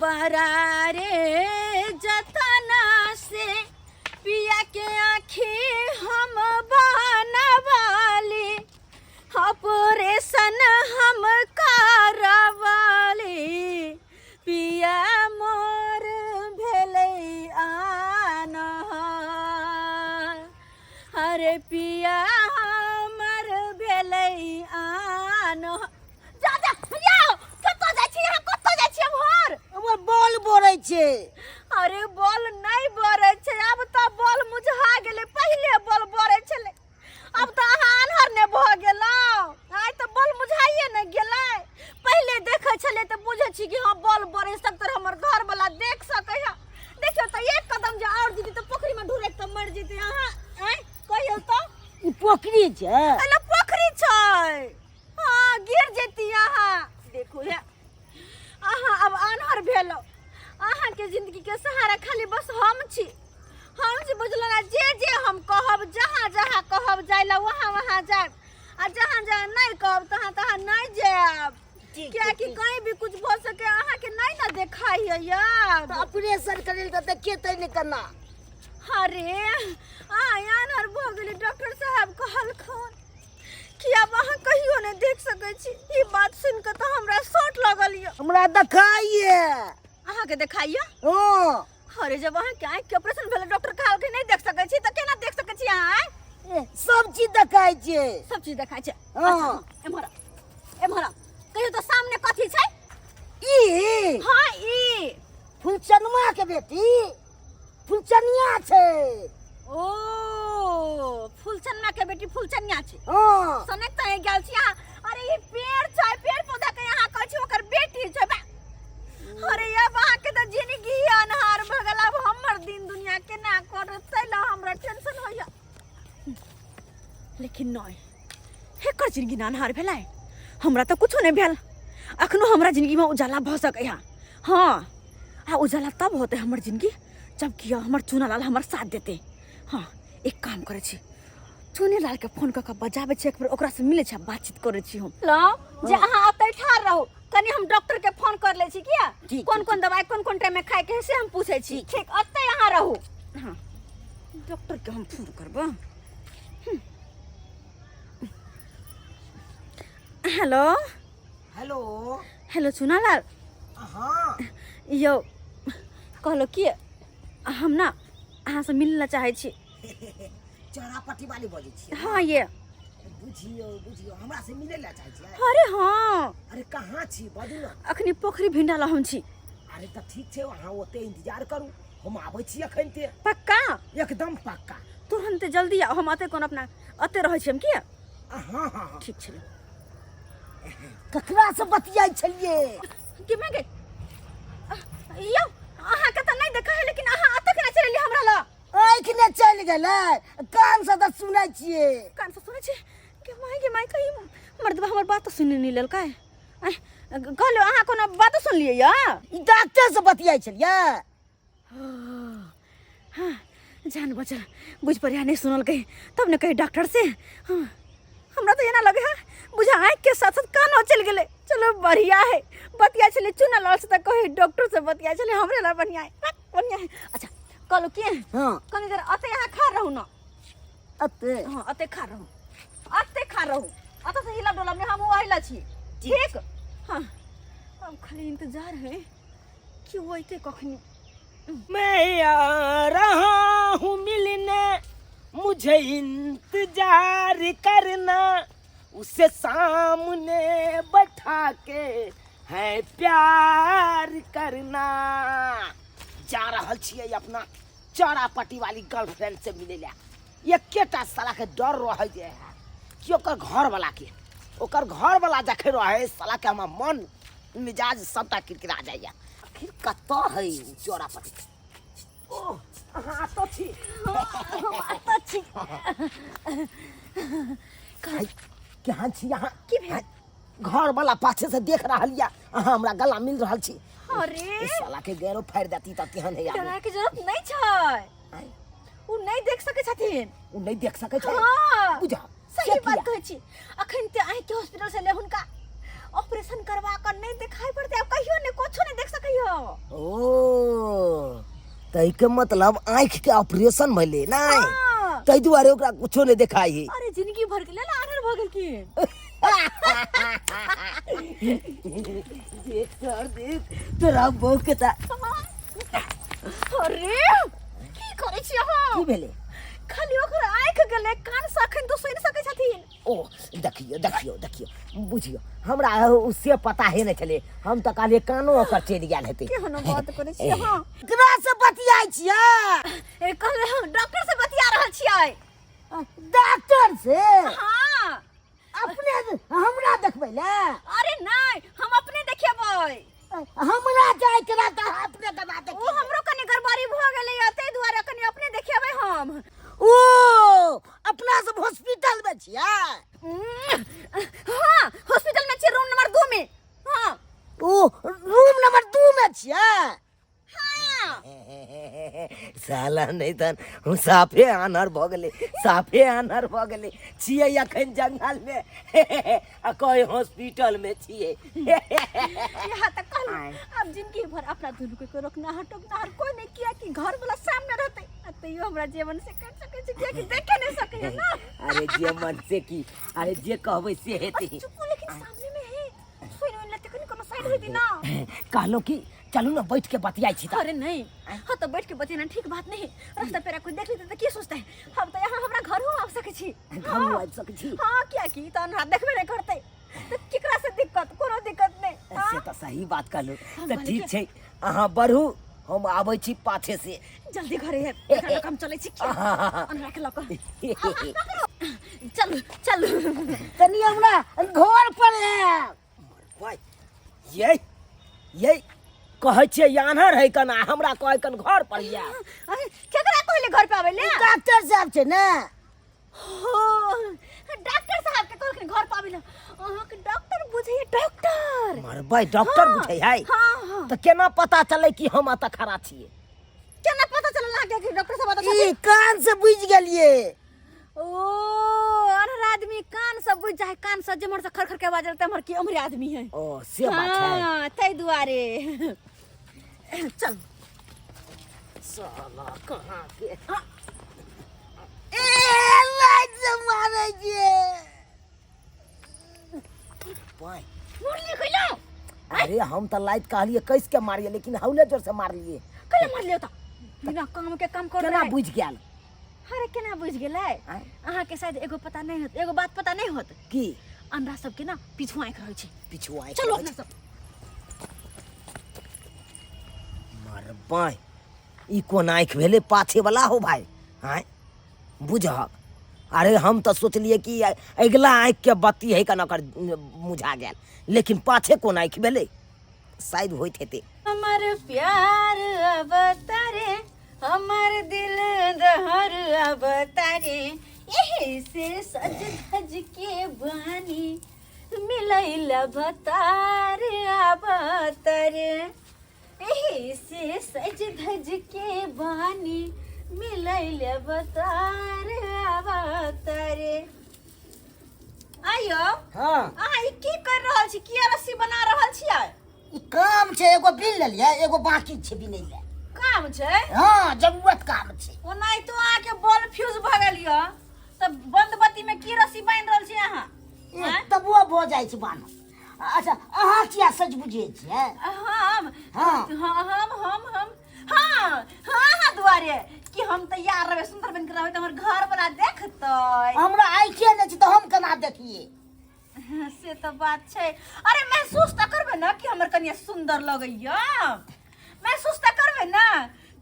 बरारे जतना से पिया के आँखी हम बनवाली ऑपरेशन हम करवाली पिया मोर भेलै आन्हर अरे पिया हमर भेलै आन्हर जा जा जाओ कतऽ जाइ छी अहाँ कतऽ जाइ छी हमर हमर बॉल बोरै छै अरे बॉल नहीं बरै छै अब तऽ बॉल मुझा गेलै पहिले बॉल बरै छलै अब तऽ अहाँ आन्हर ने भऽ गेलौ आइ तऽ बॉल मुझाइए ने गेलै पहिले देखै छलै तऽ बुझै छी कि हाँ बॉल बरै सकतै हमर घर वाला देख सकै है देखियो तऽ एक कदम जे और जेती तऽ पोखरी में ढुरैक तऽ मर जेती अहाँ आइ कहियो तऽ ई पोखरी छै अरे पोखरी छै हाँ गिर जेती अहाँ देखू हे अहाँ अब आन्हर भेलौ अहाँ के जिंदगी के सहारा खाली बस हम छी बुझलो ना जे हम कहब जहाँ जहाँ कहब जाइला वहाँ वहाँ जाब आ जहाँ जहाँ नहीं कहब तहाँ तहाँ नहीं जाब क्या कि कहीं भी कुछ हो सके अहाँ के नहीं ना देखाई है यार तो ऑपरेशन करे त देखेतै नहीं करना अरे आन्हर भऽ गेली डॉक्टर साहब कहलखन कि अब अहाँ कहियो नहीं देख सकै छी ई बात सुन के तो हमरा शॉट लगल ये हमरा देखाइए अहाँ के देखाइए हां अरे जब अहाँ के आँख के ऑपरेशन भेल डॉक्टर कहल के नहीं देख सकै छी त केना देख सकै छी अहाँ सब चीज देखाइ छै सब चीज देखाइ छै हां एमहरा कहियो तो सामने कथी छै ई हां ई फुलचनमा के बेटी फुलचनिया छै ओ फुलचनमा के बेटी फुलचनिया छै हां सनक त गेल छी अहाँ अरे ई पेड़ छै पेड़ पौधा के यहाँ कहै छी ओकर बेटी छै बा अरे ये अहाँ के त जिंदगी अनहार भ गेल अब हमर दिन दुनिया केना करतै ला हमरा टेंशन होइया लेकिन नहीं हेकर जिंदगी अनहार भेलै हमरा तो कुछो नहीं भेल अखनो हमरा जिंदगी में उजाला भ सकै है हाँ आ उजाला तब होते हमर जिंदगी जब कि हमर चुनालाल हमर साथ देते हाँ एक काम करे छी चुनीलाल के फोन कऽ बजाबै छी एक बेर ओकरा से मिले छी बातचीत करे छी हम लो जे अहाँ अतै ठार रहू कनी हम डॉक्टर के फोन कर ले छी किया कौन कौन दवाई कौन कौन टाइम में खाए के से हम पूछे छी ठीक अतै अहाँ रहू हाँ डॉक्टर के हम फोन करबो हेलो हेलो हेलो चुनालाल हां यो कहलो कि हम ना अहाँ से मिलना चाहे छी चौरापट्टी वाली बजै छी हाँ ये बुझियो हमरा से मिले ला चाहै छी अरे हाँ अरे कहाँ छी बाजू ना अखनी पोखरी भिंडाला हम छी अरे त ठीक छै वहाँ ओते इंतजार करू हम आबै छी अखन ते पक्का एकदम पक्का तुरंत जल्दी आओ हम अते कोन अपना अते रहै छी हम किया हाँ हाँ ठीक छलै ककरा से बतियाइ छलिए कि मैं गई यो अहाँ के त नहीं देखा है लेकिन अहाँ अते केना चलि हमरा ला आँख ने चल गेलै कान से त सुनै छिए कान से सुनै छी के माय कही मर्दबा हमर बात सुन नहीं लेल काय कहलो अहाँ कोनो बात सुन लिए या ई डॉक्टर से बतियाइ छलिए हाँ जान बचल बुझ पर नहीं सुनल कही तब ने कही डॉक्टर से हाँ हमरा तो ये ना लगे है बुझा आँख के साथ साथ कानो चल गेले चलो बढ़िया है बतिया चले चुनालाल से तक कही डॉक्टर से बतिया चले हमरे ला बढ़िया है अच्छा कहलो के हां कनी देर अते यहाँ खा रहू ना अते हाँ अते खा रहू अते से हिला डोला में हम आइला छी ठीक हाँ अब खाली इंतजार है कि वो इते कखनी मैं आ रहा हूँ मिलने मुझे इंतजार करना उसे सामने बैठा के है प्यार करना जा रहल छियै अपना चौरापट्टी वाली गर्लफ्रेंड से मिले ला एकेटा साला के डर रह जे है कि ओकर घर वाला देखे रहे साला के हमर मन मिजाज सबटा किरकिरा जाइए आखिर कतऽ है चौरापट्टी ओ हाँ तो छी केहन छी यहाँ की भेल घर वाला पाछे से देख रहा लिया अहाँ हमरा गला मिल रहा छी अरे इस साला के गैरो फाड़ देती त केहन है यार डरा के जरूरत नहीं छै उ नहीं देख सके छथिन उ नहीं देख सके छै हाँ बुझा सही बात कहै छी अखन ते आइ के हॉस्पिटल से ले हुनका ऑपरेशन करवा कर नहीं दिखाई पड़ते अब कहियो ने कुछो नहीं देख सकइयो ओ तई के मतलब आँख के ऑपरेशन भइले नहीं हाँ। तई दुआरे ओकरा कुछो नहीं देखाई है अरे जिंदगी भर के लेल आनर भ गेल की देख सर देख तोरा बहू के ता अरे की करै छी अहाँ की भेले खाली ओकर आँख गेले कान सखन तो सुनि सकै छथिन ओ देखियो बुझियो हमरा उससे पता है नहीं चले हम तो काले कानो ओकर चल गेल हेते केहन बात करै छी अहाँ केकरा से बतियाई छियै ए कहले हम डॉक्टर से बतिया रहल छियै डॉक्टर से हाँ अपने हमरा देखबै ले अरे नहीं हम अपने देखेबै हमरा जाय करा त अपने दबा दे ओ हमरो कनी गड़बड़ी भ गेलै तै दुआरे कनी अपने देखेबै हम ओ अपना सब हॉस्पिटल में छियै हाँ हॉस्पिटल में छियै रूम नंबर 2 में हाँ ओ रूम नंबर 2 में छियै हाँ साला नहीं तन हम साफे आनर भ गेले छियै अखन जंगल में आ कोई हॉस्पिटल में छियै यहाँ तक कहलू अब जिंदगी भर अपना दुनू के रोकना हटोकना कोई नहीं किया कि घर वाला सामने रहते तैयो हमरा जीवन से कर सके छी किया कि देखे नहीं सके है ना अरे जे मन से की अरे जे कहबै से हेतै चुप लेकिन सामने में है सुन लेते कनी कोनो साइड होती ना कहलो कि चलू ना बैठ के बतियाई छी अरे नहीं हाँ तो बैठ के बतियाना ठीक बात नहीं रास्ता पेरा कोई देख लेते तो की सोचते है हम तो यहाँ हमरा घर हो आ सके छी घर हो आ सके छी हाँ क्या की तो ना देखबे नहीं करते तो केकरा से दिक्कत कोनो दिक्कत नहीं से तो सही बात कहलू तो ठीक छै अहाँ बढ़ू हम आबै छी पाछे से जल्दी घरे है एकरा काम चले छी क्या अनरा के लक चल चल तनी हमरा घर पर है भाई ये कहै छै यानर है कना हमरा कहै कन घर पर या अरे केकरा कहले घर पे आबे ले डॉक्टर साहब छै ने हो डॉक्टर साहब के कहलखिन घर पे आबे ले अहाँ के डॉक्टर बुझे डॉक्टर मार भाई डॉक्टर बुझै है हां तो केना पता चले कि हम अत खड़ा छियै केना पता चलल लागे कि डॉक्टर साहब बता ई कान से बुझ गेलिए ओ अनहर आदमी कान से बुझ जाए कान से जमर से खरखर के आवाज रहता हमर की अमरी आदमी है ओ से बात है हां तै दुआरे चल साला कहां के ए लाइट से मारे जे भाई मुरली कइलो अरे हम तो लाइट कहलिए कैस के मारिए लेकिन हौले जोर से मारलिए कइले मार लियो त बिना काम के काम कर केना बुझ गेल अरे केना बुझ गेलै अहाँ के शायद एगो पता नहीं होत एगो बात पता नहीं होत की अंडा सब के ना पीछू आंख रहै छै पीछू आंख चलो अपना सब मार बाय ई कोन आंख भेले पाछे वाला हो भाई हां बुझह अरे हम तो सोचलिए कि अगला आंख के बत्ती है कना कर मुझा गेल लेकिन पाछे कोन आंख भेले शायद होइत हेते हमर प्यार अब तारे हमर दिल दहर अब तारे यही से सज धज के बानी मिलैल बतार अब तारे यही से सज धज के बानी मिलैल बतार अब तारे आयो हां अहाँ की कर रहल छी की रस्सी बना रहल छियै ई काम छै एगो बिल लेलिए एगो बाकी छै बिनै ले काम छै हां जरूरत काम छै ओनाइ तो आके बॉल फ्यूज भ गेल य त बंद बत्ती में की रस्सी बांध रहल छी अहाँ तबो भ जाइ छै बान अच्छा अहाँ किया सच बुझे छियै हम हाँ। हम हाँ दुआरे कि हम तैयार रहबे सुंदर बन के रहबे त हमर घर वाला देखतै हमरा आइखे नै छै त हम केना देखिए से तो बात छै अरे महसूस त करबे ना कि हमर कनिया सुंदर लगैया महसूस त करबे ना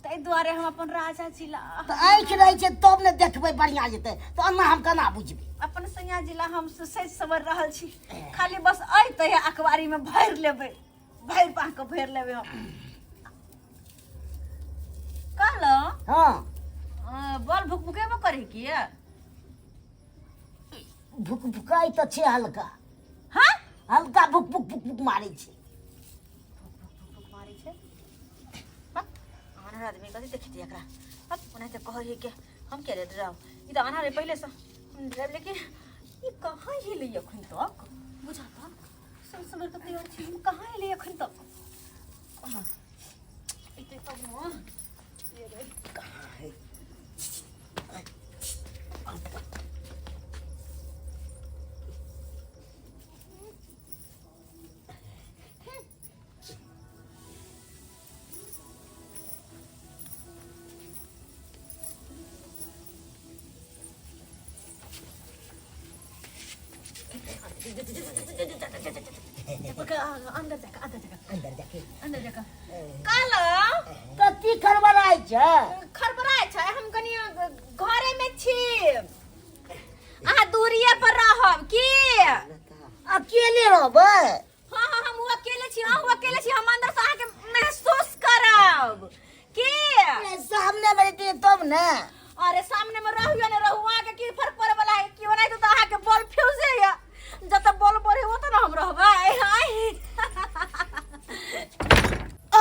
तै दुआरे हम अपन राजा जिला त आइख रहै छै तब ने देखबै बढ़िया जेतै त अन्ना हम केना बुझबै अपन सैया जिला हम सज सवर रहल छी खाली बस अइतै अखबारी में भर लेबै भर पा के भर लेबै हम कहलो हां बॉल भुकभुकेबो करे की भुक भुकाई त छै हल्का हां हल्का भुक भुक भुक भुक मारै छै भुक मारै छै अनहर आदमी कथी देखित एकरा ओना त कहै के हम के डराव ई त अनहर पहले से डराव लेकिन ई कहां हिलै अखन तक बुझाता संसबर त तैयार छी हम कहां हिलै अखन तक इते सब न ये अंदर जाकर अंदर जाके अंदर जाकर कालो कथी खरबराय छ खरबराय छै हम कनी घरे में छी अहाँ दूरिये पर रहब की अकेले रहबै हाँ हाँ हम अकेले छी अहाँ अकेले छी हम अंदर से अहाँके महसूस करब की सामने में रहते तब ने अरे सामने में रहू या नहीं रहू अहाँके की फर्क पड़े वाला है की ओनाइ तो अहाँके बॉल फ्यूज है या जत बॉल पड़े वो तो ना हम रहबै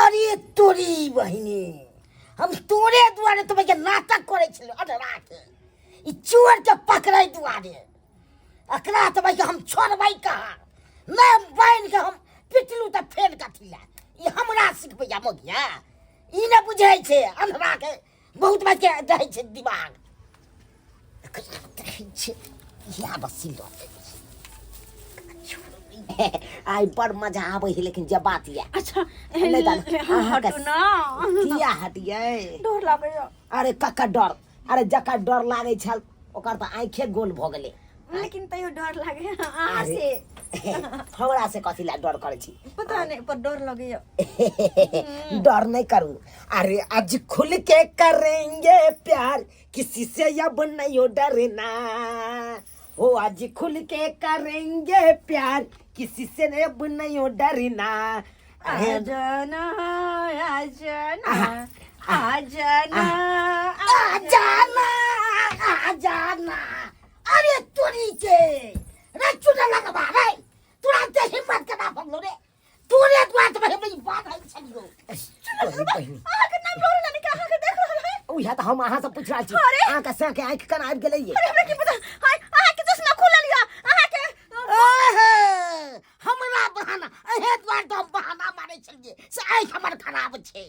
अरे तोरी बहिनी हम तोरे दुआरे तुम्हें के नाटक करे छलो अधरा के ई चोर के पकड़ै दुआरे अकरा तुम्हें के हम छोड़बै कहाँ मैं बहन के हम पिटलू त फेर कथिला ई हमरा सिखबैया मोगिया ई न बुझै छै अधरा के बहुत बात के रहै छै दिमाग देखै छै या बसिल आई बड़ मजा आबै है लेकिन जब बात ये अच्छा नहीं दादा, हटू ना किया हटियै डर लागैया अरे कक्का डर अरे जकर डर लागै छल ओकर त आंखे गोल भ गेलै लेकिन तैयो डर लागैया अहाँ से हमरा से कथी ला डर करै छी पता नहीं पर डर लगैया डर नहीं करूं अरे आज खुल के करेंगे प्यार किसी से अब नहीं डरना ओ आज खुल के करेंगे प्यार किसी से अब नहीं डरना आजाना आजाना आजाना आजाना आजाना अरे तोरी के रे चुना लगा रे तुरंत हिम्मत करना पगलो रे तोरे द्वार में हम बात है छलियो अरे बहिनी अहाँके नाम लोरे लानी का अहाँके देख रहल है ओहा त हम अहाँ से पूछ रहल छी अरे! अहाँ के से के आंख कन आबि गेलै अरे हमरा की पता हाय अहाँके चश्मा खुलल या अहाँके ओहे हमरा बहाना एहे द्वार तो हम बहाना मारै छलिए से आंख हमर खराब छै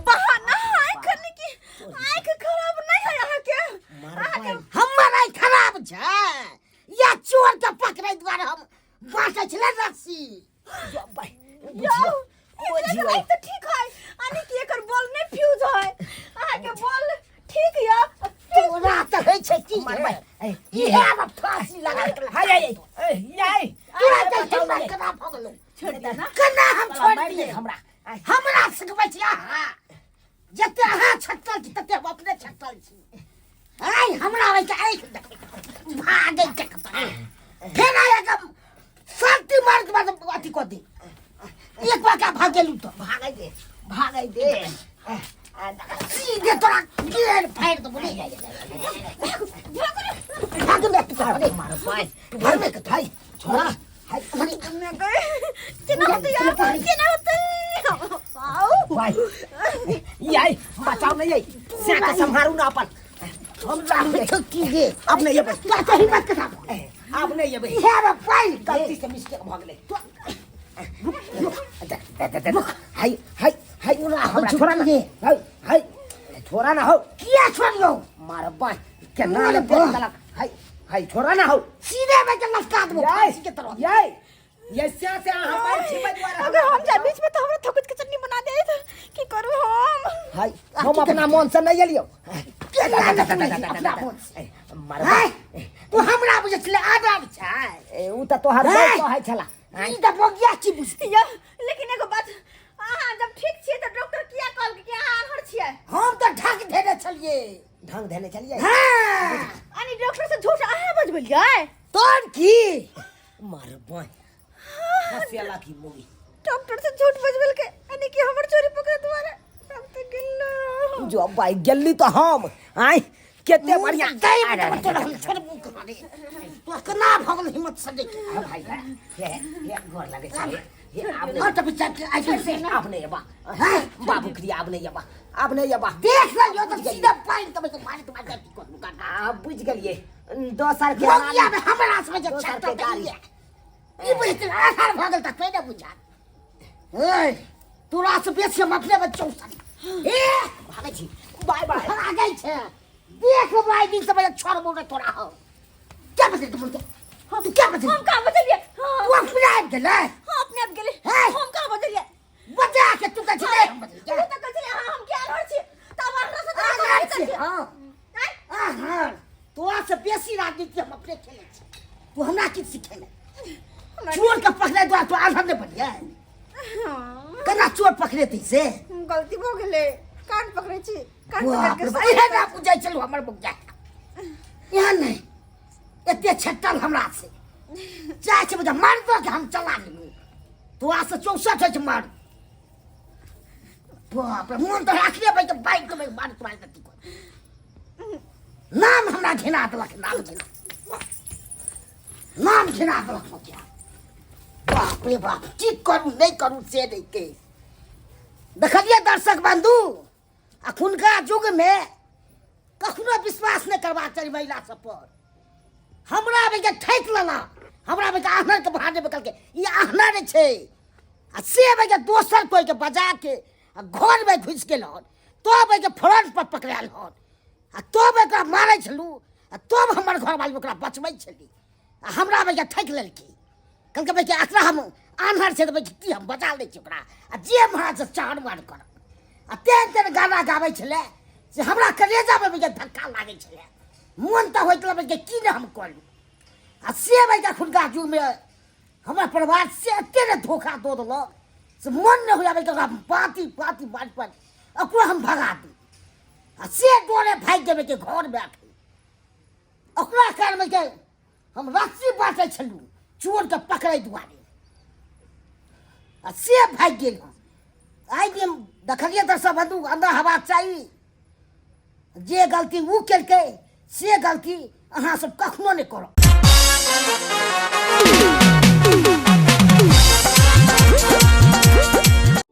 बहाना आँख की आँख खराब नहीं है अहाँके हमर आंख खराब छै या चोर के पकड़ै द्वारे हम बाँटै छलै रस्सी जो भाई याओ बुझियो तो ठीक है आनी की एकर बॉल नहीं फ्यूज है अहाँके बॉल ठीक या तोरा त है छै की मारबै ये अब फांसी लगा के हाय हाय याय तोरा त हिम्मत कना भगलो छोड़ दे ना कना हम छोड़ मारि दिए दे हमरा हमरा सिखबै छी अहाँ जते अहाँ छटल छी तते हम अपने छटल छी आइ हमरा आइ के आइ भागै के फेर आइ के शक्ति मार के बाद अथी को दे एक बार का भागेलू तो भागै दे सीधे तोरा गिर फाड़ दो बोले भाग में तू अरे मारो भाई घर में के भाई छोड़ा हाय अरे केना होतै यार केना होतै आओ भाई याय बचाओ नहीं याय से के संभारू ना अपन हम जाने की जे अपने ये बस तो हिम्मत के साथ आपने ये भाई यार भाई गलती से मिस्टेक भ गेलै हाय हाय हाय ना हम छोड़ा ना हाय हाय छोड़ा ना हो किया छोड़ियो मार भाई केना ले पेट गलक हाय हाय छोड़ा ना हो सीधे में के लटका दो फांसी के तरफ याय ये से हमारे छिपे द्वारा अगर हम जाए बीच में तो हमरा थकुच के चटनी बना दे तो की करू हम हाय हम अपना मन से नहीं लियो मार तू हमरा बुझले आदम छै उ त तोहर बात कहै छला ई त बगिया छी बुझती या लेकिन एगो बात अहाँ जब ठीक छियै तो डॉक्टर किया कहल कि अहाँ अनहर छियै हम त ढक देने छलिए ढंग देने छलिए अनि डॉक्टर से झूठ अहाँ बजबलियै तोन की मार भाई हसियाला की मोगी डॉक्टर से झूठ बजबल के अनि कि हमर चोरी पकड़ तुम्हारे हम तो गिल्लो जो भाई गल्ली तो हम आई केते बढ़िया दई तो हम छोड़ मुंह कर दे तू कना भगल हिम्मत से देख भाई ये घर लगे छै ये आप तो बच्चा के आई से आपने ये बा बाबू क्रिया आपने ये बा देख ल यो तो सीधा पाइन तो मारे तो मार को आ बुझ गेलिए 2 साल के मोगिया में हमरा से जब छटता गाड़ी ई बुझते आधार भगल तक नहीं बुझा ए तोरा से बेसी हम अपने बच्चों से ए भागे छी बाय बाय आ गई छे देख भाई दिन से मैं छोड़ बोल तोरा हो क्या बजे तुम हम क्या बजे हम कहां बजलियै तू अपने आ गेले हां अपने आप गेले हैं? हम कहां बजलियै बजा के तू कह छे तू तो कहले हम क्या अनहर छी तब हमरा से तो हां हां तोरा से बेसी राजनीति हम अपने खेले छी तू हमरा की सिखेले चोर के पकड़े दो तो आधा नहीं बढ़िया हाँ, केना चोर पकड़े थी से गलती हो गेले कान पकड़े छी कान बाप पकड़ रे के बाप इहे ना पूछै चलू हमर बुझा यहाँ नहीं एते छट्टल हमरा से चाहे छे मुझे मार दो कि हम चला लेंगे तो आज से 64 है मार बाप रे मन तो राखिए भाई तो बाइक में मार तुम्हारे गति को नाम हमरा घिना देलक नाम घिना देलक क्या बाप रे बाप की करू नहीं करू से नहीं के देखलिए दर्शक बंधु अखुनका युग में कखनो विश्वास नहीं करबा चाहिए महिला सब पर हमरा बेके ठैक लेना हमरा बेके आहनर के बहाने बकल के ये आहनर नहीं छे आ से बेके दोसर कोई के बजा के आ घर में घुस गेल हन तो बेके फ्रंट पर पकड़ायल हन आ तो बेके मारै छलू आ तब हमर घर वाली ओकरा बचबै छली आ हमरा बेके ठैक लेलकी कहलकै बेके एकरा हम आन्हर से बेके की हम बचा लै छी ओकरा आ जे महाराज से चार मार कर आ तेन तेन गाना गाबै छले से हमरा कलेजा में बेके धक्का लागै छले मन तो होइत लगे की ने हम करू आ से बेके खुनका जुग में हमरा परिवार से एते ने धोखा दो दलो से मन न होया बेके पाती पाती बात पर ओकरा हम भगा दी आ से डोरे भाग के बेके घर में आके ओकरा कार में के हम रस्सी बाटे छलू चोर के पकड़े दुआरे आ से भाग गेल आई दिन देखलिए दर्शक बंधु अंदर हवा चाहिए जे गलती वो केलकै से गलती अहाँ सब कखनो नहीं करो